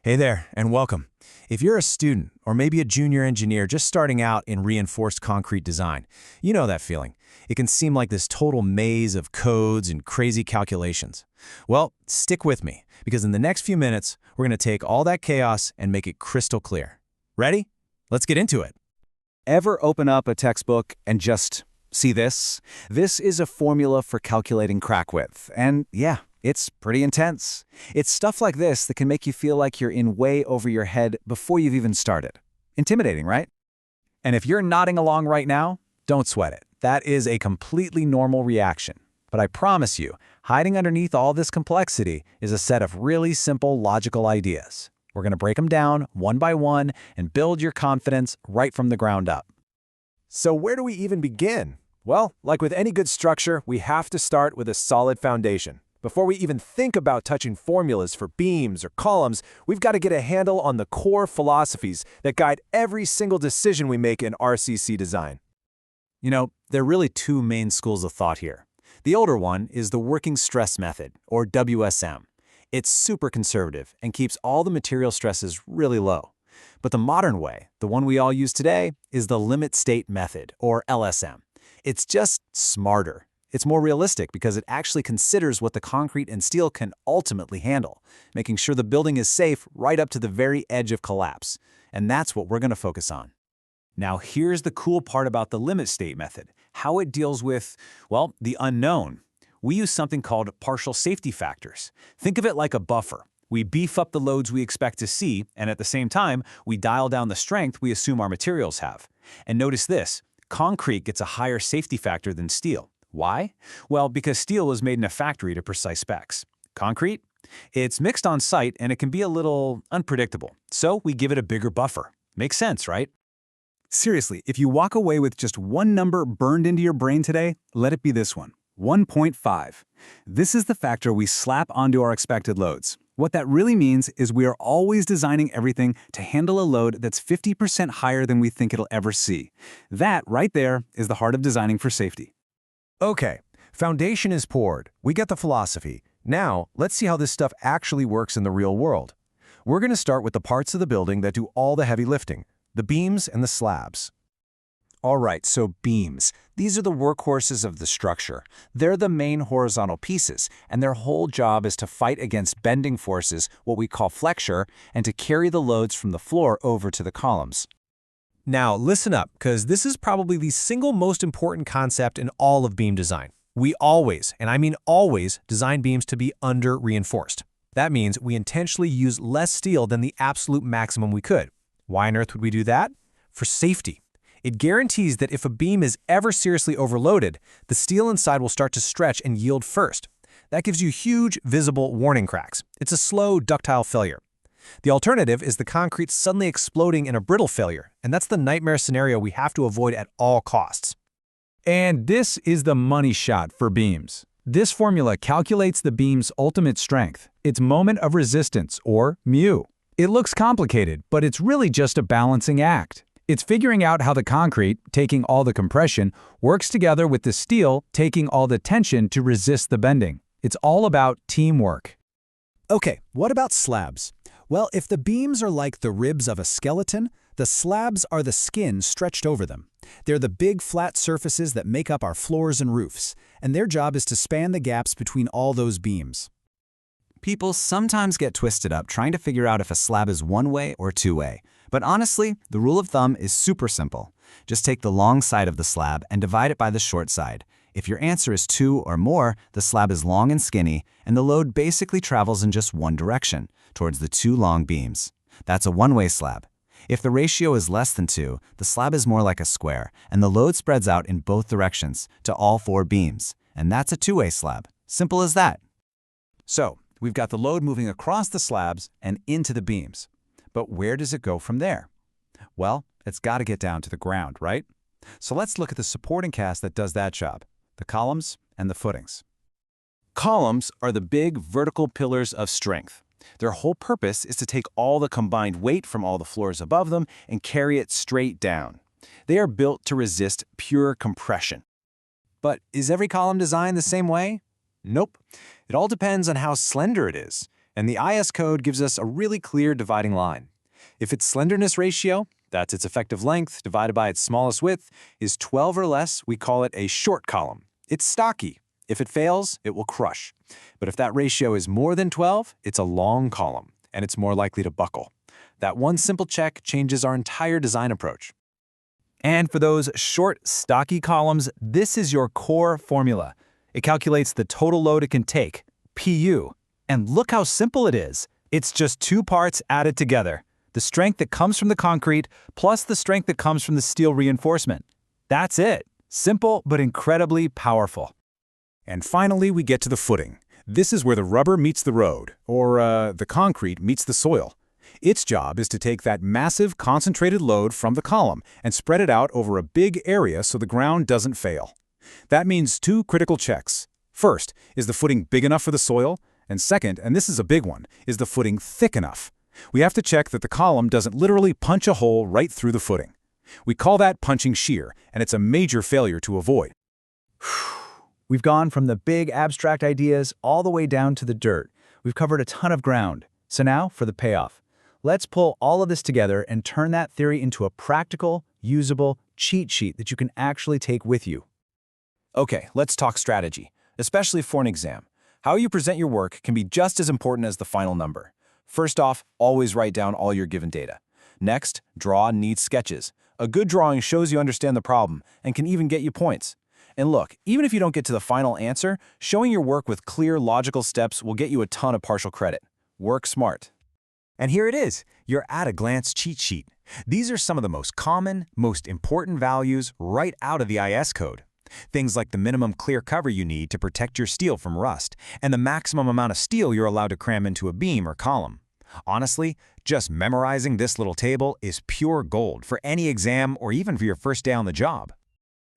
Hey there, and welcome. If you're a student or maybe a junior engineer just starting out in reinforced concrete design, you know that feeling. It can seem like this total maze of codes and crazy calculations. Well, stick with me, because in the next few minutes, we're going to take all that chaos and make it crystal clear. Ready? Let's get into it. Ever open up a textbook and just see this? This is a formula for calculating crack width, and yeah, it's pretty intense. It's stuff like this that can make you feel like you're in way over your head before you've even started. Intimidating, right? And if you're nodding along right now, don't sweat it. That is a completely normal reaction. But I promise you, hiding underneath all this complexity is a set of really simple logical ideas. We're going to break them down one by one and build your confidence right from the ground up. So where do we even begin? Well, like with any good structure, we have to start with a solid foundation. Before we even think about touching formulas for beams or columns, we've got to get a handle on the core philosophies that guide every single decision we make in RCC Design. You know, there are really two main schools of thought here. The older one is the working stress method, or WSM. It's super conservative and keeps all the material stresses really low. But the modern way, the one we all use today, is the limit state method, or LSM. It's just smarter. It's more realistic because it actually considers what the concrete and steel can ultimately handle, making sure the building is safe right up to the very edge of collapse. And that's what we're going to focus on. Now, here's the cool part about the limit state method, how it deals with, well, the unknown. We use something called partial safety factors. Think of it like a buffer. We beef up the loads we expect to see, and at the same time, we dial down the strength we assume our materials have. And notice this, concrete gets a higher safety factor than steel. Why? Well, because steel was made in a factory to precise specs. Concrete? It's mixed on site and it can be a little unpredictable, so we give it a bigger buffer. Makes sense, right? Seriously, if you walk away with just one number burned into your brain today, let it be this one, 1.5. This is the factor we slap onto our expected loads. What that really means is we are always designing everything to handle a load that's 50% higher than we think it'll ever see. That, right there, is the heart of designing for safety. Okay, foundation is poured. We get the philosophy. Now, let's see how this stuff actually works in the real world. We're going to start with the parts of the building that do all the heavy lifting, the beams and the slabs. All right, so beams. These are the workhorses of the structure. They're the main horizontal pieces, and their whole job is to fight against bending forces, what we call flexure, and to carry the loads from the floor over to the columns. Now, listen up, because this is probably the single most important concept in all of beam design. We always, and I mean always, design beams to be under-reinforced. That means we intentionally use less steel than the absolute maximum we could. Why on earth would we do that? For safety. It guarantees that if a beam is ever seriously overloaded, the steel inside will start to stretch and yield first. That gives you huge, visible warning cracks. It's a slow, ductile failure. The alternative is the concrete suddenly exploding in a brittle failure, and that's the nightmare scenario we have to avoid at all costs. And this is the money shot for beams. This formula calculates the beam's ultimate strength, its moment of resistance, or mu. It looks complicated, but it's really just a balancing act. It's figuring out how the concrete, taking all the compression, works together with the steel, taking all the tension to resist the bending. It's all about teamwork. Okay, what about slabs? Well, if the beams are like the ribs of a skeleton, the slabs are the skin stretched over them. They're the big flat surfaces that make up our floors and roofs, and their job is to span the gaps between all those beams. People sometimes get twisted up trying to figure out if a slab is one-way or two-way. But honestly, the rule of thumb is super simple. Just take the long side of the slab and divide it by the short side. If your answer is 2 or more, the slab is long and skinny, and the load basically travels in just one direction, towards the 2 long beams. That's a one-way slab. If the ratio is less than 2, the slab is more like a square, and the load spreads out in both directions, to all 4 beams. And that's a two-way slab. Simple as that. So, we've got the load moving across the slabs and into the beams. But where does it go from there? Well, it's got to get down to the ground, right? So let's look at the supporting cast that does that job, the columns and the footings. Columns are the big vertical pillars of strength. Their whole purpose is to take all the combined weight from all the floors above them and carry it straight down. They are built to resist pure compression. But is every column designed the same way? Nope. It all depends on how slender it is. And the IS code gives us a really clear dividing line. If its slenderness ratio, that's its effective length divided by its smallest width, is 12 or less, we call it a short column. It's stocky. If it fails, it will crush. But if that ratio is more than 12, it's a long column, and it's more likely to buckle. That one simple check changes our entire design approach. And for those short, stocky columns, this is your core formula. It calculates the total load it can take, PU. And look how simple it is. It's just two parts added together. The strength that comes from the concrete plus the strength that comes from the steel reinforcement. That's it. Simple but incredibly powerful. And finally, we get to the footing. This is where the rubber meets the road, or the concrete meets the soil. Its job is to take that massive, concentrated load from the column and spread it out over a big area so the ground doesn't fail. That means two critical checks. First, is the footing big enough for the soil? And second, and this is a big one, is the footing thick enough? We have to check that the column doesn't literally punch a hole right through the footing. We call that punching shear, and it's a major failure to avoid. We've gone from the big abstract ideas all the way down to the dirt. We've covered a ton of ground. So now for the payoff. Let's pull all of this together and turn that theory into a practical, usable cheat sheet that you can actually take with you. Okay, let's talk strategy, especially for an exam. How you present your work can be just as important as the final number. First off, always write down all your given data. Next, draw neat sketches. A good drawing shows you understand the problem and can even get you points. And look, even if you don't get to the final answer, showing your work with clear, logical steps will get you a ton of partial credit. Work smart. And here it is, your at-a-glance cheat sheet. These are some of the most common, most important values right out of the IS code. Things like the minimum clear cover you need to protect your steel from rust, and the maximum amount of steel you're allowed to cram into a beam or column. Honestly, just memorizing this little table is pure gold for any exam or even for your first day on the job.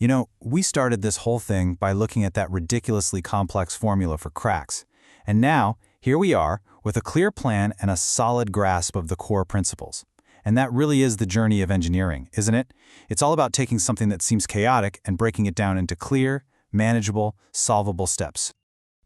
You know, we started this whole thing by looking at that ridiculously complex formula for cracks. And now, here we are, with a clear plan and a solid grasp of the core principles. And that really is the journey of engineering, isn't it? It's all about taking something that seems chaotic and breaking it down into clear, manageable, solvable steps.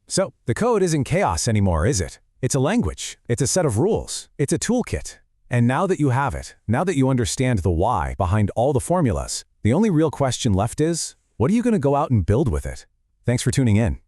So, the code isn't chaos anymore, is it? It's a language. It's a set of rules. It's a toolkit. And now that you have it, now that you understand the why behind all the formulas, the only real question left is, what are you going to go out and build with it? Thanks for tuning in.